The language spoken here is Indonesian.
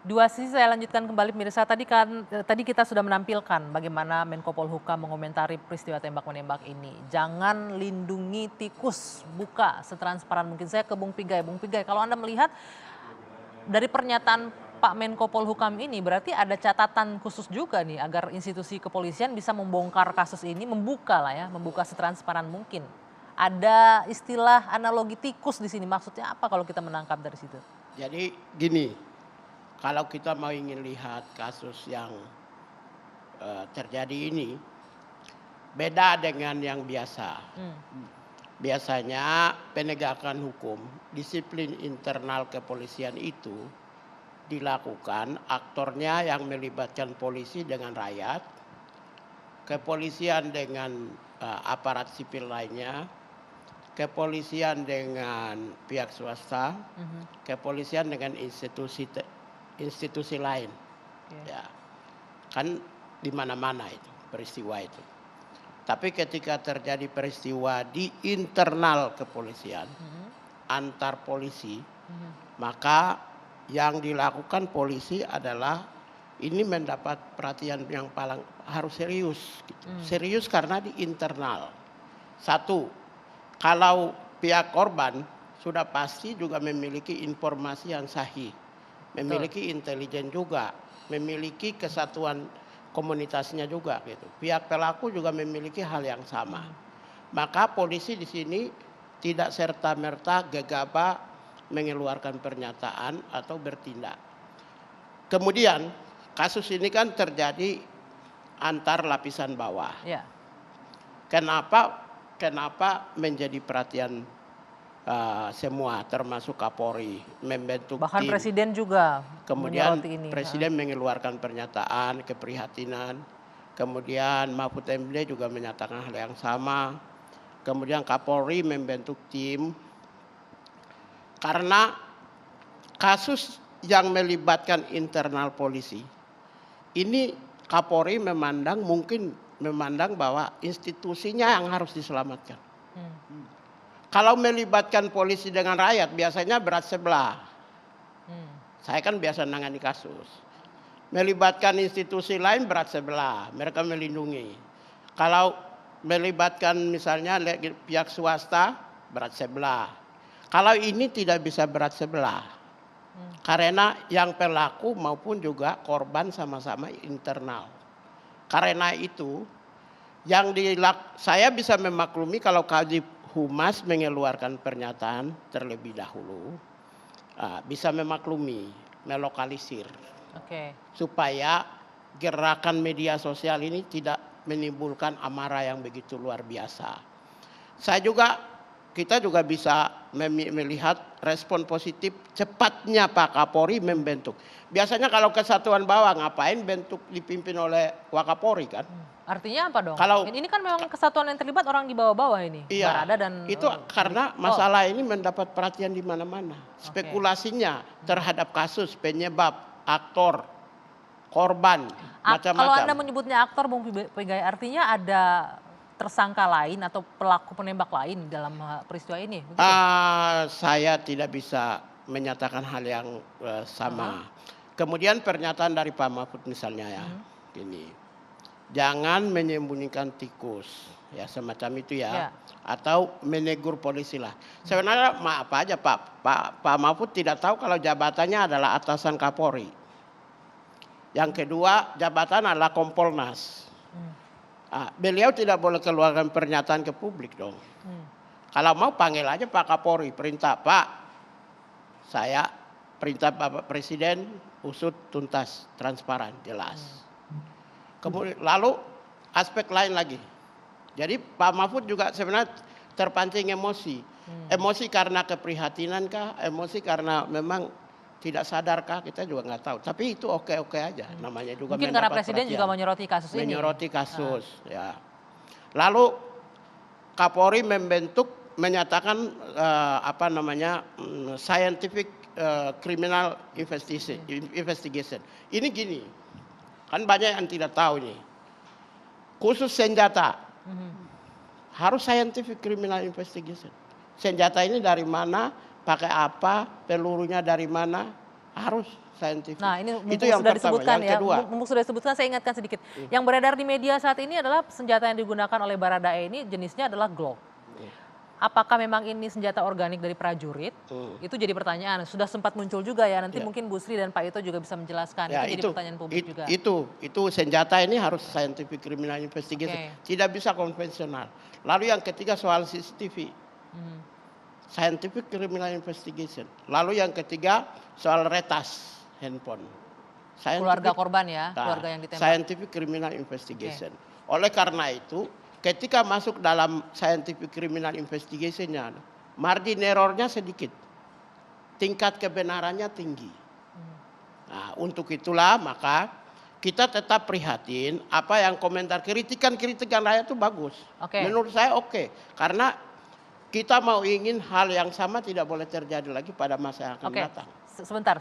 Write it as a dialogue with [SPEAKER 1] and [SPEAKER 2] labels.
[SPEAKER 1] Dua sisi saya lanjutkan kembali pemirsa, tadi kita sudah menampilkan bagaimana Menko Polhukam mengomentari peristiwa tembak-menembak ini. Jangan lindungi tikus, buka setransparan mungkin. Saya ke Bung Pigai. Bung Pigai, kalau Anda melihat dari pernyataan Pak Menko Polhukam ini berarti ada catatan khusus juga nih agar institusi kepolisian bisa membongkar kasus ini, membuka lah ya, membuka setransparan mungkin. Ada istilah analogi tikus di sini, maksudnya apa kalau kita menangkap dari situ?
[SPEAKER 2] Jadi gini, kalau kita mau ingin lihat kasus yang terjadi ini, beda dengan yang biasa. Biasanya penegakan hukum, disiplin internal kepolisian itu dilakukan aktornya yang melibatkan polisi dengan rakyat, kepolisian dengan aparat sipil lainnya, kepolisian dengan pihak swasta, kepolisian dengan institusi lain. Ya, kan di mana-mana itu peristiwa itu. Tapi ketika terjadi peristiwa di internal kepolisian, antar polisi, maka yang dilakukan polisi adalah ini mendapat perhatian yang paling harus serius. Gitu. Serius karena di internal. Satu, kalau pihak korban sudah pasti juga memiliki informasi yang sahih, memiliki intelijen juga, memiliki kesatuan komunitasnya juga gitu. Pihak pelaku juga memiliki hal yang sama. Maka polisi di sini tidak serta-merta gegabah mengeluarkan pernyataan atau bertindak. Kemudian kasus ini kan terjadi antar lapisan bawah. Ya. Kenapa menjadi perhatian semua termasuk Kapolri membentuk
[SPEAKER 1] bahkan
[SPEAKER 2] tim.
[SPEAKER 1] Presiden juga
[SPEAKER 2] Kemudian
[SPEAKER 1] ini.
[SPEAKER 2] Presiden mengeluarkan pernyataan keprihatinan, kemudian Mahfud MD juga menyatakan hal yang sama, kemudian Kapolri membentuk tim karena kasus yang melibatkan internal polisi ini Kapolri mungkin memandang bahwa institusinya yang harus diselamatkan. Kalau melibatkan polisi dengan rakyat biasanya berat sebelah. Saya kan biasa nangani kasus. Melibatkan institusi lain berat sebelah, mereka melindungi. Kalau melibatkan misalnya pihak swasta berat sebelah. Kalau ini tidak bisa berat sebelah. Karena yang pelaku maupun juga korban sama-sama internal. Karena itu saya bisa memaklumi kalau Kadif Humas mengeluarkan pernyataan terlebih dahulu, bisa memaklumi, melokalisir, supaya gerakan media sosial ini tidak menimbulkan amarah yang begitu luar biasa. Kita juga bisa melihat respon positif cepatnya Pak Kapolri membentuk. Biasanya kalau kesatuan bawah ngapain bentuk dipimpin oleh Wakapolri kan?
[SPEAKER 1] Artinya apa dong? Ini kan memang kesatuan yang terlibat orang di bawah-bawah ini.
[SPEAKER 2] Iya,
[SPEAKER 1] Barada dan
[SPEAKER 2] itu karena masalah ini mendapat perhatian di mana-mana. Spekulasinya terhadap kasus, penyebab, aktor, korban, macam-macam.
[SPEAKER 1] Kalau Anda menyebutnya aktor, Bung Pigai, artinya ada tersangka lain atau pelaku penembak lain dalam peristiwa ini?
[SPEAKER 2] Saya tidak bisa menyatakan hal yang sama. Kemudian pernyataan dari Pak Mahfud misalnya ya, gini, jangan menyembunyikan tikus, ya semacam itu ya, atau menegur polisi lah. Sebenarnya maaf aja Pak Mahfud tidak tahu kalau jabatannya adalah atasan Kapolri. Yang kedua jabatan adalah Kompolnas. Beliau tidak boleh keluarkan pernyataan ke publik dong. Kalau mau panggil aja Pak Kapolri, perintah Pak, saya perintah Bapak Presiden usut tuntas, transparan, jelas. Kemudian lalu aspek lain lagi. Jadi Pak Mahfud juga sebenarnya terpancing emosi. Emosi karena keprihatinan kah? Emosi karena memang tidak sadarkah? Kita juga nggak tahu. Tapi itu oke-oke aja. Namanya juga
[SPEAKER 1] mungkin karena Presiden juga menyoroti kasus ini.
[SPEAKER 2] Menyoroti kasus, ya. Lalu Kapolri menyatakan scientific criminal investigation. Ini gini, kan banyak yang tidak tahu nih. Khusus senjata harus scientific criminal investigation. Senjata ini dari mana, pakai apa, pelurunya dari mana, Harus scientific.
[SPEAKER 1] Nah, ini mumpung
[SPEAKER 2] Itu yang
[SPEAKER 1] sudah
[SPEAKER 2] pertama.
[SPEAKER 1] disebutkan
[SPEAKER 2] Yang
[SPEAKER 1] ya,
[SPEAKER 2] kedua,
[SPEAKER 1] mumpung sudah disebutkan saya ingatkan sedikit. Yang beredar di media saat ini adalah senjata yang digunakan oleh Baradae ini jenisnya adalah Glock. Apakah memang ini senjata organik dari prajurit? Itu jadi pertanyaan. Sudah sempat muncul juga ya, nanti mungkin Bu Sri dan Pak Ito juga bisa menjelaskan.
[SPEAKER 2] ya,
[SPEAKER 1] Itu jadi pertanyaan publik juga.
[SPEAKER 2] itu senjata ini harus scientific criminal investigation. Tidak bisa konvensional. Lalu yang ketiga soal CCTV. Scientific criminal investigation. Lalu yang ketiga soal retas handphone.
[SPEAKER 1] Keluarga korban ya, keluarga yang ditembak.
[SPEAKER 2] Scientific criminal investigation. Oleh karena itu, ketika masuk dalam scientific criminal investigation-nya, margin error-nya sedikit. Tingkat kebenarannya tinggi. Nah, untuk itulah maka kita tetap prihatin apa yang komentar kritikan rakyat itu bagus. Menurut saya oke. Karena kita mau ingin hal yang sama tidak boleh terjadi lagi pada masa yang akan datang.
[SPEAKER 1] Sebentar.